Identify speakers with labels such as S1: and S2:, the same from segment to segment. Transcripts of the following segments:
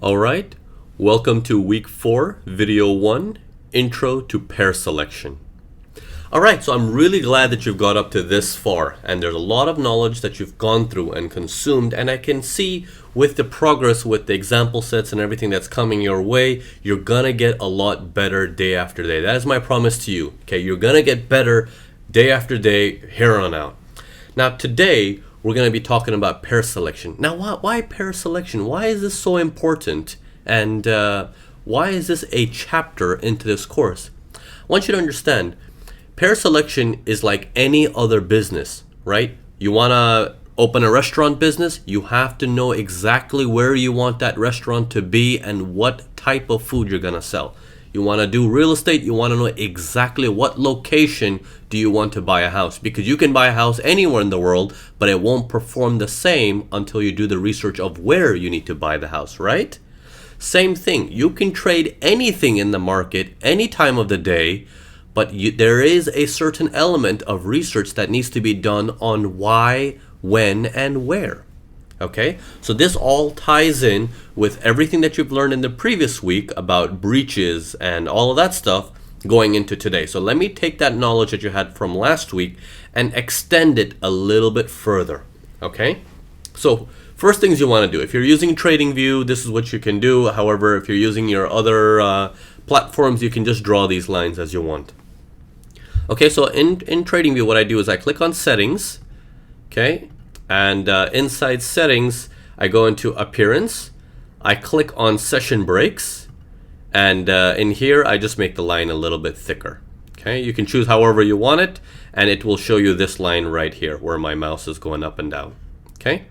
S1: Alright, welcome to week 4, video 1, intro to pair selection. Alright, so I'm really glad that you've got up to this far, and there's a lot of knowledge that you've gone through and consumed, and I can see with the progress, with the example sets and everything that's coming your way, you're gonna get a lot better day after day. That is my promise to you. Okay, you're gonna get better day after day here on out. Now today, we're going to be talking about pair selection. Now, why pair selection? Why is this so important? And why is this a chapter into this course? I want you to understand, pair selection is like any other business, right? You want to open a restaurant business, you have to know exactly where you want that restaurant to be and what type of food you're going to sell. You want to do real estate, you want to know exactly what location do you want to buy a house, because you can buy a house anywhere in the world, but it won't perform the same until you do the research of where you need to buy the house, right? Same thing, you can trade anything in the market any time of the day, but there is a certain element of research that needs to be done on why, when, and where. Okay, so this all ties in with everything that you've learned in the previous week about breaches and all of that stuff going into today. So let me take that knowledge that you had from last week and extend it a little bit further. Okay, so first things you want to do, if you're using TradingView, this is what you can do. However, if you're using your other platforms, you can just draw these lines as you want. Okay, so in TradingView, what I do is I click on settings. Okay. And inside settings, I go into appearance, I click on session breaks, and in here I just make the line a little bit thicker. Okay, you can choose however you want it, and it will show you this line right here where my mouse is going up and down. Okay,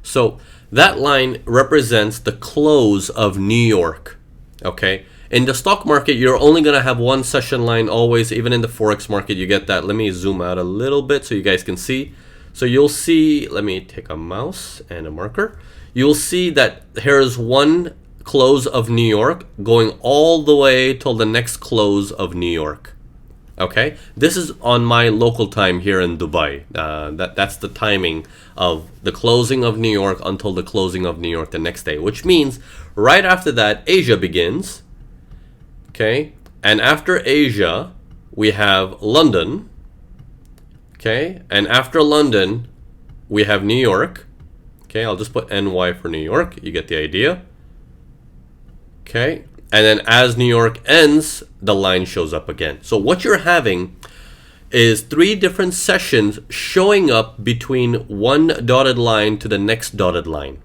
S1: so that line represents the close of New York. Okay, in the stock market, you're only going to have one session line always. Even in the Forex market, you get that. Let me zoom out a little bit so you guys can see. So you'll see, let me take a mouse and a marker. You'll see that here's one close of New York going all the way till the next close of New York. Okay, this is on my local time here in Dubai. That's the timing of the closing of New York until the closing of New York the next day, which means right after that, Asia begins. Okay, and after Asia, we have London. Okay, and after London, we have New York. Okay, I'll just put NY for New York. You get the idea. Okay, and then as New York ends, the line shows up again. So what you're having is 3 different sessions showing up between one dotted line to the next dotted line.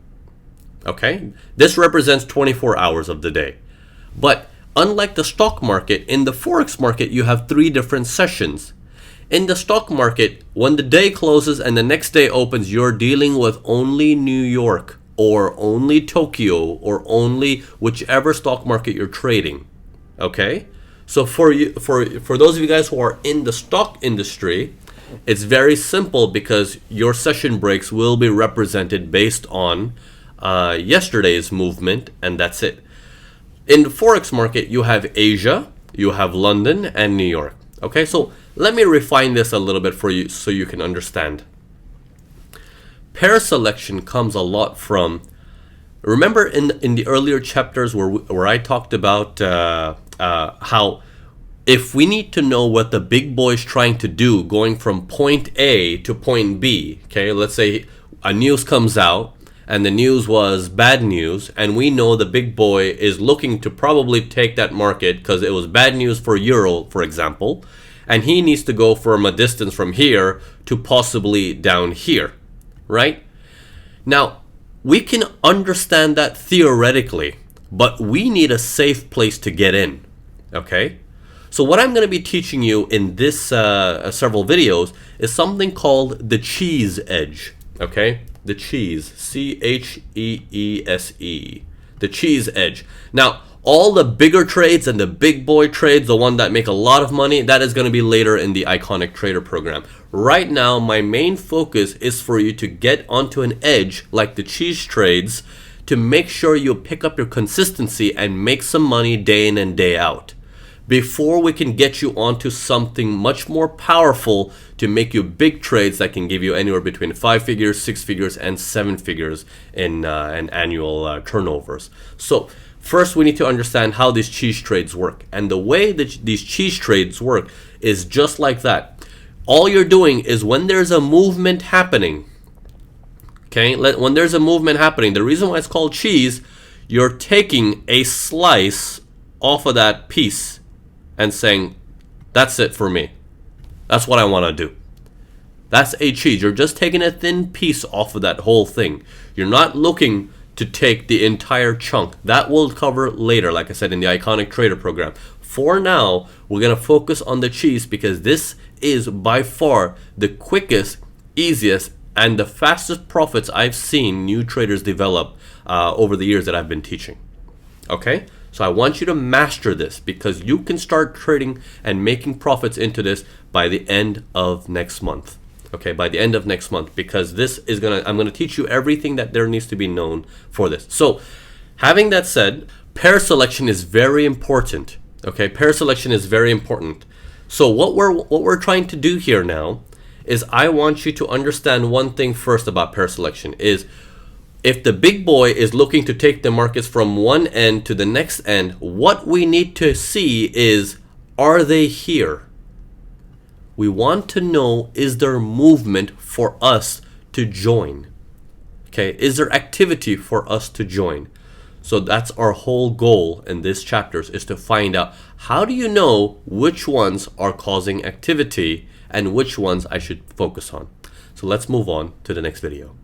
S1: Okay, this represents 24 hours of the day. But unlike the stock market, in the Forex market, you have 3 different sessions. In the stock market, when the day closes and the next day opens, you're dealing with only New York or only Tokyo or only whichever stock market you're trading. Okay? So for those of you guys who are in the stock industry, it's very simple because your session breaks will be represented based on yesterday's movement, and that's it. In the Forex market, you have Asia, you have London, and New York. Okay, so let me refine this a little bit for you so you can understand. Pair selection comes a lot from, remember in the earlier chapters where I talked about how if we need to know what the big boy is trying to do going from point A to point B, okay, let's say a news comes out and the news was bad news, and we know the big boy is looking to probably take that market because it was bad news for Euro, for example, and he needs to go from a distance from here to possibly down here, right? Now, we can understand that theoretically, but we need a safe place to get in, okay? So what I'm going to be teaching you in this several videos is something called the cheese edge, okay? The cheese, C-H-E-E-S-E, the cheese edge. Now, all the bigger trades and the big boy trades, the one that make a lot of money, that is going to be later in the Iconic Trader program. Right now, my main focus is for you to get onto an edge like the cheese trades to make sure you pick up your consistency and make some money day in and day out. before we can get you onto something much more powerful to make you big trades that can give you anywhere between 5 figures, 6 figures, and 7 figures in annual turnovers. So first, we need to understand how these cheese trades work. And the way that these cheese trades work is just like that. All you're doing is when there's a movement happening, okay, when there's a movement happening, the reason why it's called cheese, you're taking a slice off of that piece and saying, that's it for me. That's what I want to do. That's a cheese. You're just taking a thin piece off of that whole thing. You're not looking to take the entire chunk. That we'll cover later, like I said, in the Iconic Trader program. For now, we're going to focus on the cheese because this is by far the quickest, easiest, and the fastest profits I've seen new traders develop over the years that I've been teaching. Okay? So I want you to master this because you can start trading and making profits into this by the end of next month. Okay, by the end of next month, because this is I'm gonna teach you everything that there needs to be known for this. So having that said, pair selection is very important. Okay, pair selection is very important. So what we're trying to do here now is I want you to understand one thing first about pair selection is if the big boy is looking to take the markets from one end to the next end, what we need to see is, are they here? We want to know, is there movement for us to join? Okay, is there activity for us to join? So that's our whole goal in this chapters is to find out, how do you know which ones are causing activity and which ones I should focus on? So let's move on to the next video.